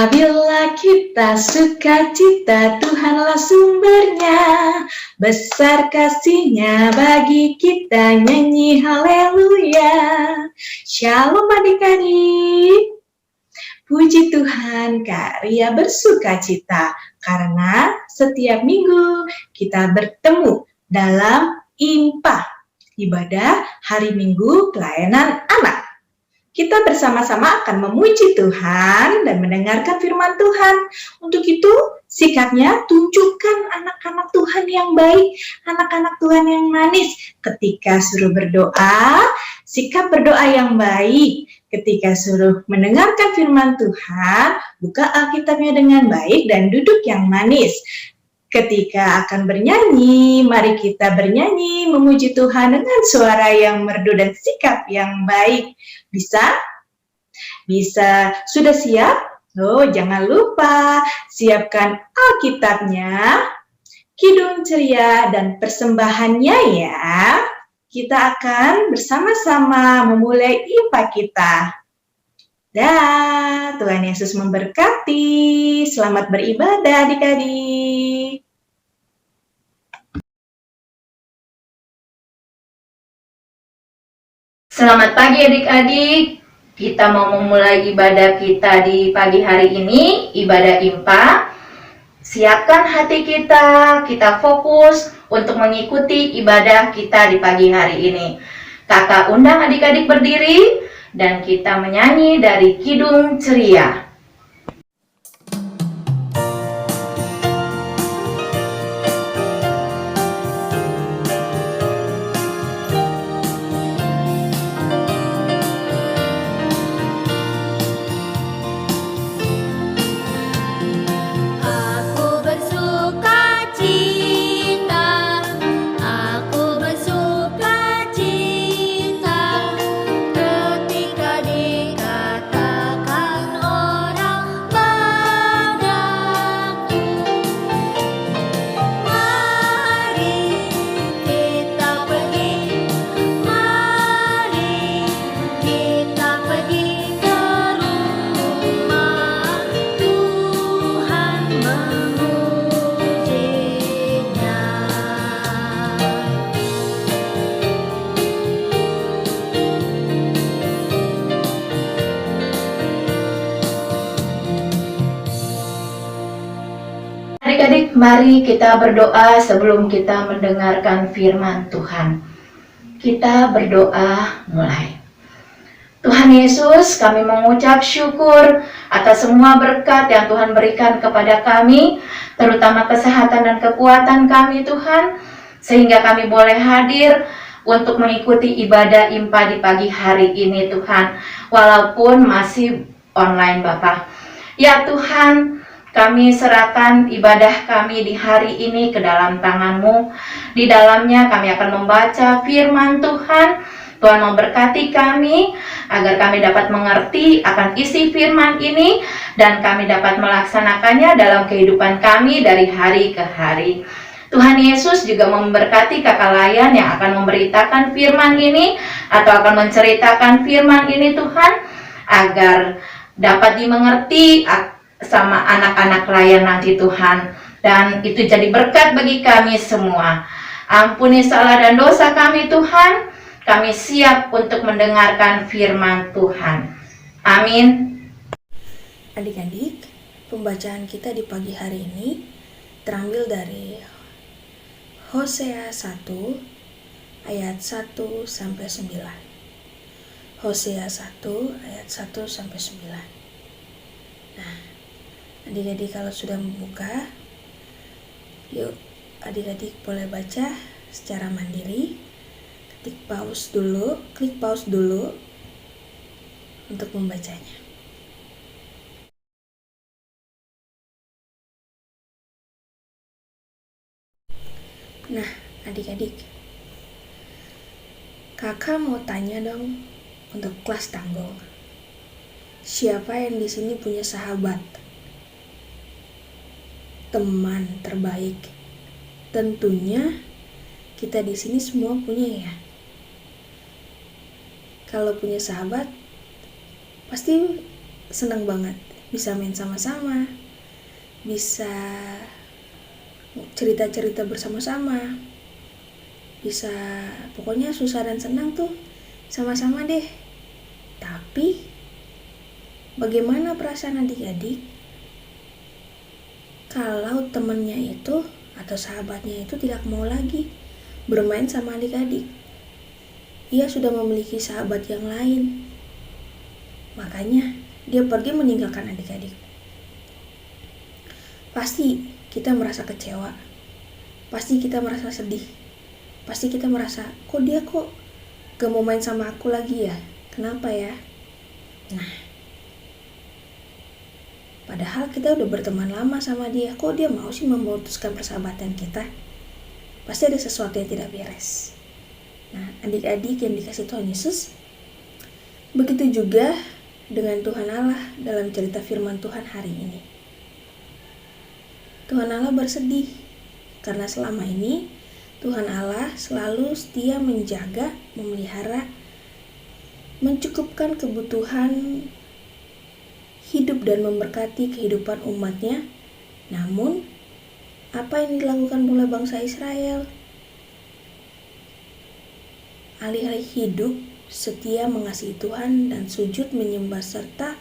Apabila kita sukacita, Tuhanlah sumbernya. Besar kasih-Nya bagi kita, nyanyi haleluya. Shalom adik-adik. Puji Tuhan, Kak Ria bersukacita karena setiap minggu kita bertemu dalam IMPA, ibadah hari Minggu pelayanan anak. Kita bersama-sama akan memuji Tuhan dan mendengarkan firman Tuhan. Untuk itu, sikapnya tunjukkan anak-anak Tuhan yang baik, anak-anak Tuhan yang manis. Ketika suruh berdoa, sikap berdoa yang baik. Ketika suruh mendengarkan firman Tuhan, buka Alkitabnya dengan baik dan duduk yang manis. Ketika akan bernyanyi, mari kita bernyanyi, memuji Tuhan dengan suara yang merdu dan sikap yang baik. Bisa? Bisa. Sudah siap? Oh, jangan lupa siapkan Alkitabnya, kidung ceria, dan persembahannya ya. Kita akan bersama-sama memulai IMPA kita. Tuhan Yesus memberkati. Selamat beribadah adik-adik. Selamat pagi adik-adik. Kita mau memulai ibadah kita di pagi hari ini, ibadah IMPA. Siapkan hati kita fokus untuk mengikuti ibadah kita di pagi hari ini. Kakak undang adik-adik berdiri dan kita menyanyi dari kidung ceria. Adik-adik, mari kita berdoa sebelum kita mendengarkan firman Tuhan. Kita berdoa mulai. Tuhan Yesus, kami mengucap syukur atas semua berkat yang Tuhan berikan kepada kami, terutama kesehatan dan kekuatan kami Tuhan, sehingga kami boleh hadir untuk mengikuti ibadah IMPA di pagi hari ini Tuhan, walaupun masih online Bapak. Ya Tuhan, kami serahkan ibadah kami di hari ini ke dalam tangan-Mu. Di dalamnya kami akan membaca firman Tuhan. Tuhan memberkati kami agar kami dapat mengerti akan isi firman ini dan kami dapat melaksanakannya dalam kehidupan kami dari hari ke hari. Tuhan Yesus juga memberkati kakak layan yang akan memberitakan firman ini atau akan menceritakan firman ini Tuhan, agar dapat dimengerti sama anak-anak layan nanti Tuhan, dan itu jadi berkat bagi kami semua. Ampuni salah dan dosa kami Tuhan, kami siap untuk mendengarkan firman Tuhan. Amin. Adik-adik, pembacaan kita di pagi hari ini terambil dari Hosea 1 ayat 1 sampai 9. Hosea 1 ayat 1 sampai 9. Nah, adik-adik kalau sudah membuka, yuk adik-adik boleh baca secara mandiri. Klik pause dulu untuk membacanya. Nah, adik-adik, kakak mau tanya dong untuk kelas tanggul. Siapa yang di sini punya sahabat? Teman terbaik? Tentunya kita di sini semua punya ya. Kalau punya sahabat, pasti senang banget bisa main sama-sama, bisa cerita-cerita bersama-sama, bisa pokoknya susah dan senang tuh sama-sama deh. Tapi bagaimana perasaan adik-adik kalau temannya itu atau sahabatnya itu tidak mau lagi bermain sama adik-adik? Ia sudah memiliki sahabat yang lain, makanya dia pergi meninggalkan adik-adik. Pasti kita merasa kecewa, pasti kita merasa sedih, pasti kita merasa kok dia gak mau main sama aku lagi ya, kenapa ya? Nah, padahal kita udah berteman lama sama dia, kok dia mau sih memutuskan persahabatan kita? Pasti ada sesuatu yang tidak beres. Nah, adik-adik yang dikasih Tuhan Yesus, begitu juga dengan Tuhan Allah dalam cerita firman Tuhan hari ini. Tuhan Allah bersedih karena selama ini Tuhan Allah selalu setia menjaga, memelihara, mencukupkan kebutuhan hidup dan memberkati kehidupan umatnya. Namun, apa yang dilakukan oleh bangsa Israel? Alih-alih hidup setia mengasihi Tuhan dan sujud menyembah serta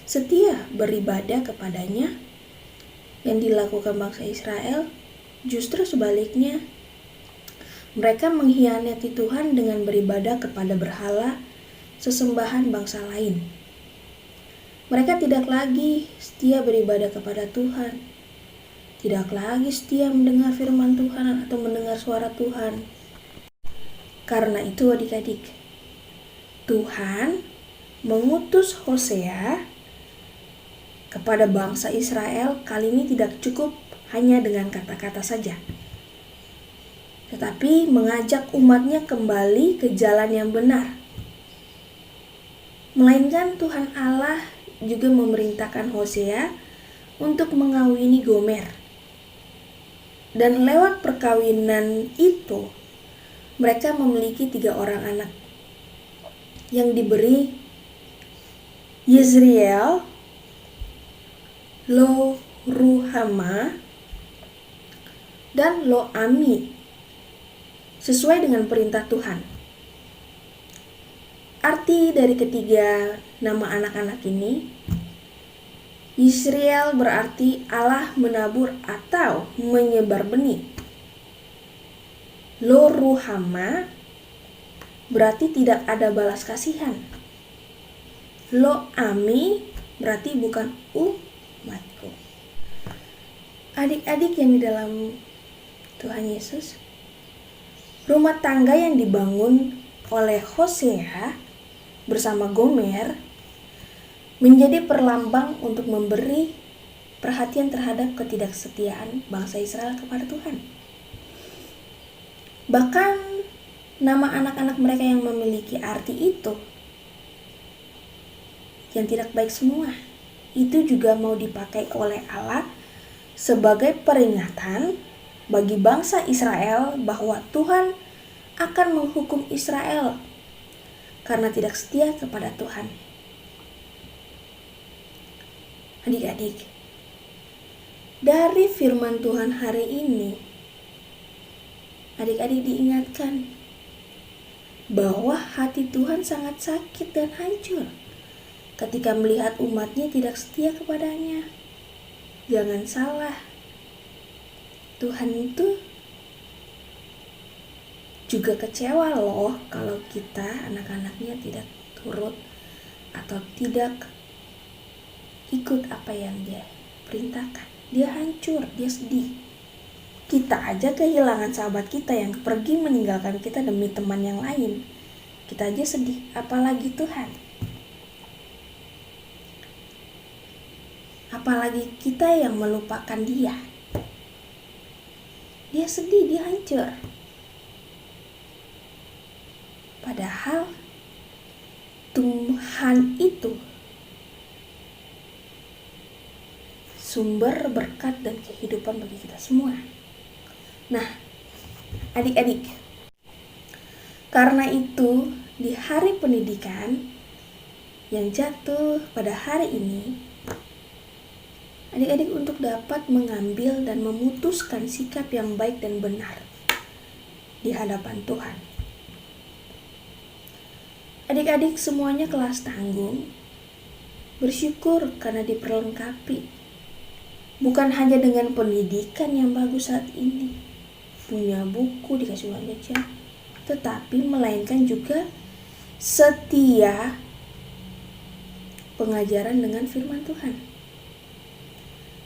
setia beribadah kepadanya, yang dilakukan bangsa Israel justru sebaliknya. Mereka mengkhianati Tuhan dengan beribadah kepada berhala sesembahan bangsa lain. Mereka tidak lagi setia beribadah kepada Tuhan, tidak lagi setia mendengar firman Tuhan atau mendengar suara Tuhan. Karena itu adik-adik, Tuhan mengutus Hosea kepada bangsa Israel kali ini tidak cukup hanya dengan kata-kata saja, tetapi mengajak umatnya kembali ke jalan yang benar. Melainkan Tuhan Allah juga memerintahkan Hosea untuk mengawini Gomer. Dan lewat perkawinan itu, mereka memiliki 3 orang anak yang diberi Yezriel, Lo-Ruhama, dan Lo-Ami sesuai dengan perintah Tuhan. Arti dari ketiga nama anak-anak ini, Yezriel berarti Allah menabur atau menyebar benih. Lo-Ruhama berarti tidak ada balas kasihan. Lo-Ami berarti bukan umatku. Adik-adik yang di dalam Tuhan Yesus, rumah tangga yang dibangun oleh Hosea bersama Gomer menjadi perlambang untuk memberi perhatian terhadap ketidaksetiaan bangsa Israel kepada Tuhan. Bahkan nama anak-anak mereka yang memiliki arti itu, yang tidak baik semua, itu juga mau dipakai oleh Allah sebagai peringatan bagi bangsa Israel bahwa Tuhan akan menghukum Israel karena tidak setia kepada Tuhan. Adik-adik, dari firman Tuhan hari ini, adik-adik diingatkan bahwa hati Tuhan sangat sakit dan hancur ketika melihat umatnya tidak setia kepadanya. Jangan salah, Tuhan itu juga kecewa loh kalau kita anak-anaknya tidak turut atau tidak ikut apa yang dia perintahkan. Dia hancur, dia sedih. Kita aja kehilangan sahabat kita yang pergi meninggalkan kita demi teman yang lain. Kita aja sedih, apalagi Tuhan. Apalagi kita yang melupakan dia. Dia sedih, dia hancur. Padahal Tuhan itu sumber berkat dan kehidupan bagi kita semua. Nah, adik-adik, karena itu di hari pendidikan yang jatuh pada hari ini, Adik-adik untuk dapat mengambil dan memutuskan sikap yang baik dan benar di hadapan Tuhan. Adik-adik semuanya kelas tanggung, bersyukur karena diperlengkapi. Bukan hanya dengan pendidikan yang bagus saat ini, punya buku, dikasih uang jajan, tetapi melainkan juga setia pengajaran dengan firman Tuhan.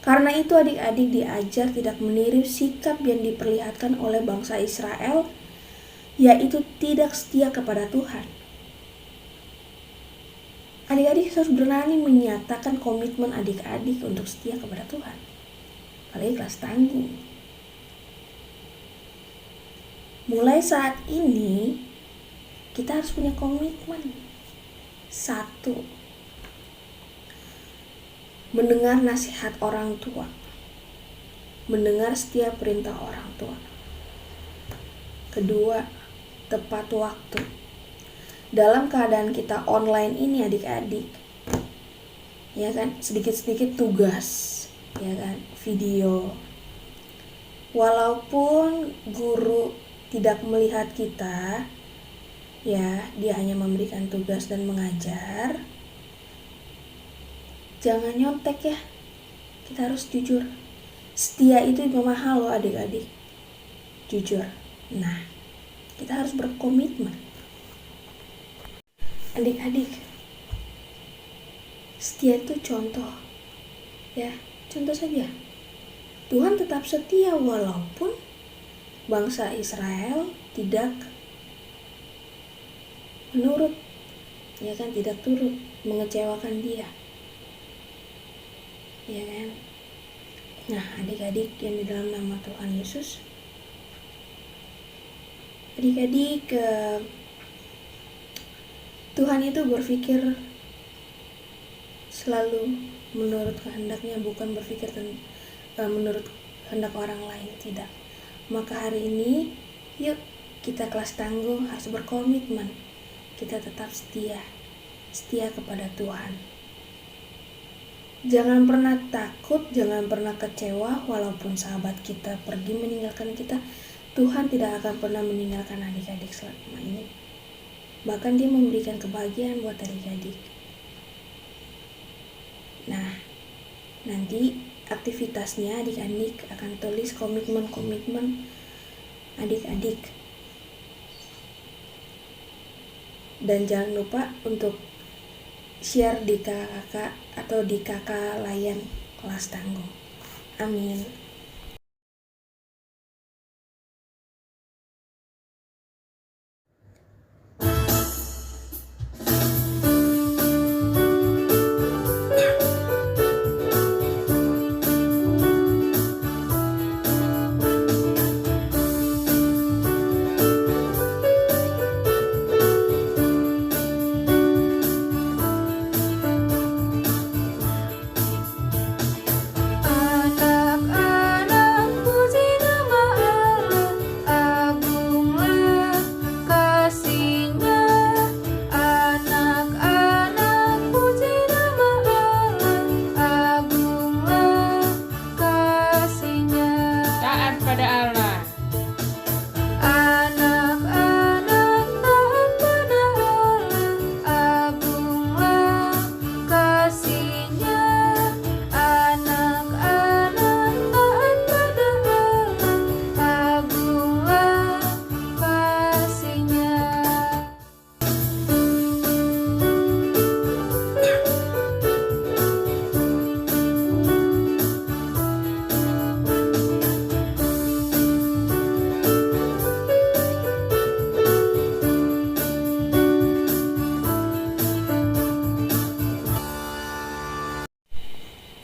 Karena itu adik-adik diajar tidak meniru sikap yang diperlihatkan oleh bangsa Israel, yaitu tidak setia kepada Tuhan. Adik-adik harus berani menyatakan komitmen adik-adik untuk setia kepada Tuhan. Apalagi kelas tanggung. Mulai saat ini, kita harus punya komitmen. 1. Mendengar nasihat orang tua. Mendengar setiap perintah orang tua. 2. Tepat waktu. Dalam keadaan kita online ini adik-adik, ya kan, sedikit-sedikit tugas, ya kan, video. Walaupun guru tidak melihat kita, ya, dia hanya memberikan tugas dan mengajar. Jangan nyontek ya, kita harus jujur. Setia itu mahal loh adik-adik, jujur. Nah, kita harus berkomitmen. Adik-adik, setia itu contoh, ya, contoh saja. Tuhan tetap setia walaupun bangsa Israel tidak menurut, ya kan, tidak turut, mengecewakan dia, ya kan. Nah, adik-adik yang di dalam nama Tuhan Yesus, adik-adik, Tuhan itu berpikir selalu menurut kehendaknya, bukan berpikir menurut kehendak orang lain, tidak. Maka hari ini, yuk kita kelas tanggung harus berkomitmen. Kita tetap setia kepada Tuhan. Jangan pernah takut, jangan pernah kecewa walaupun sahabat kita pergi meninggalkan kita. Tuhan tidak akan pernah meninggalkan adik-adik selama ini. Bahkan dia memberikan kebahagiaan buat adik-adik. Nah, nanti aktivitasnya adik-adik akan tulis komitmen-komitmen adik-adik. Dan jangan lupa untuk share di kakak atau di kakak layan kelas tanggung. Amin.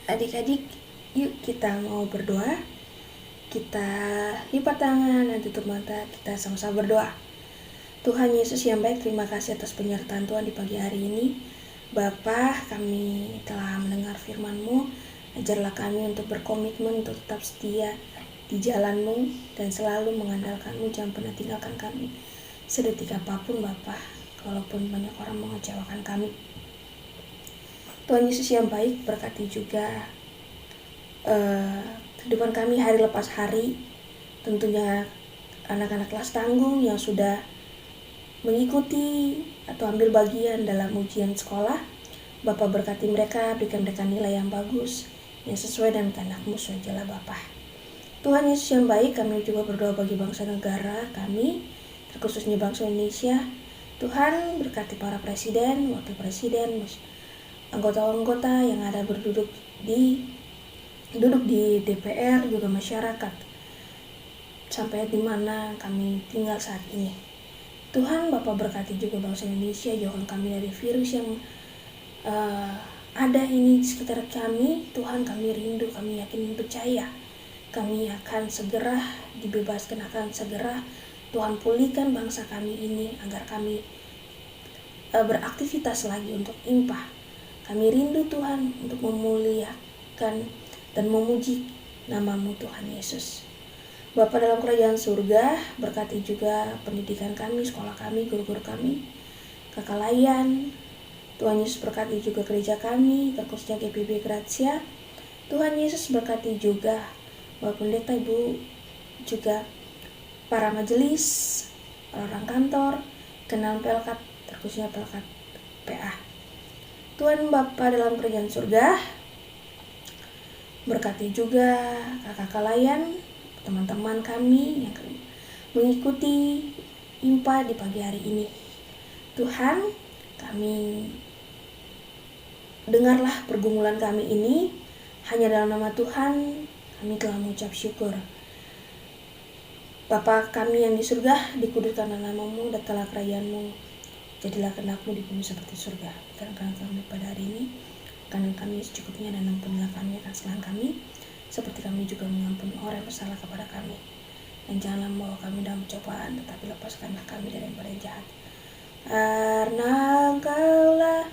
Adik-adik, yuk kita mau berdoa. Kita lipat tangan dan tutup mata, kita sama-sama berdoa. Tuhan Yesus yang baik, terima kasih atas penyertaan Tuhan di pagi hari ini. Bapa, kami telah mendengar firman-Mu. Ajarlah kami untuk berkomitmen, untuk tetap setia di jalan-Mu dan selalu mengandalkan-Mu. Jangan pernah tinggalkan kami sedetik apapun Bapa, walaupun banyak orang mengecewakan kami. Tuhan Yesus yang baik, berkati juga kehidupan kami hari lepas hari. Tentunya anak-anak kelas tanggung yang sudah mengikuti atau ambil bagian dalam ujian sekolah, Bapa berkati mereka, berikan mereka nilai yang bagus, yang sesuai dengan kehendak-Mu sajalah Bapa. Tuhan Yesus yang baik, kami juga berdoa bagi bangsa negara kami, terkhususnya bangsa Indonesia. Tuhan berkati para presiden, wakil presiden, anggota-anggota yang ada duduk di DPR, juga masyarakat, sampai di mana kami tinggal saat ini. Tuhan, Bapa berkati juga bangsa Indonesia, jauhkan kami dari virus yang ada ini di sekitar kami. Tuhan, kami rindu, kami yakin, percaya kami akan segera dibebaskan, akan segera Tuhan pulihkan bangsa kami ini agar kami beraktivitas lagi untuk limpah. Kami rindu Tuhan untuk memuliakan dan memuji nama-Mu Tuhan Yesus. Bapa dalam kerajaan surga, berkati juga pendidikan kami, sekolah kami, guru-guru kami, kakak layan. Tuhan Yesus berkati juga gereja kami, terkhususnya GPB Gratia. Tuhan Yesus berkati juga Bapak Pendeta, Ibu, juga para majelis, orang kantor, kenal pelkat, terkhususnya pelkat PA. Tuhan Bapa dalam kerajaan surga, berkati juga kakak layan, teman-teman kami yang mengikuti IMPA di pagi hari ini. Tuhan, kami dengarlah pergumulan kami ini, hanya dalam nama Tuhan kami telah mengucap syukur. Bapa kami yang di surga, dikuduskanlah nama-Mu, datanglah kerajaan-Mu, jadilah kehendak-Mu di bumi seperti surga. Berikan kami pada hari ini, makanan kami secukupnya, dan ampunilah kami akan kesalahan kami, seperti kami juga mengampuni orang yang bersalah kepada kami. Dan janganlah membawa kami dalam cobaan, tetapi lepaskanlah kami dari yang jahat. Karena Engkaulah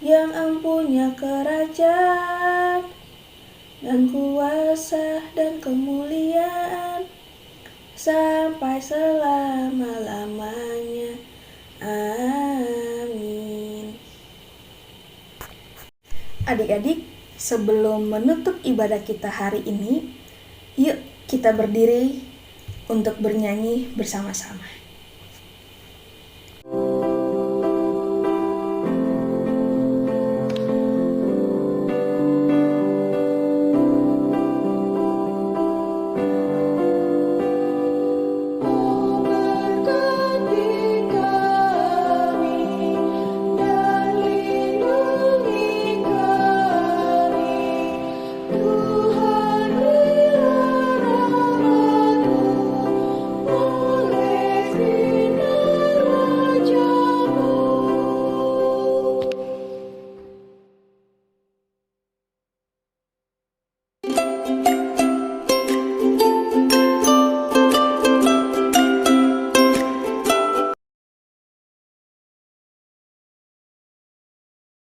yang empunya kerajaan dan kuasa dan kemuliaan sampai selama-lamanya. Amin. Adik-adik, sebelum menutup ibadah kita hari ini, yuk kita berdiri untuk bernyanyi bersama-sama.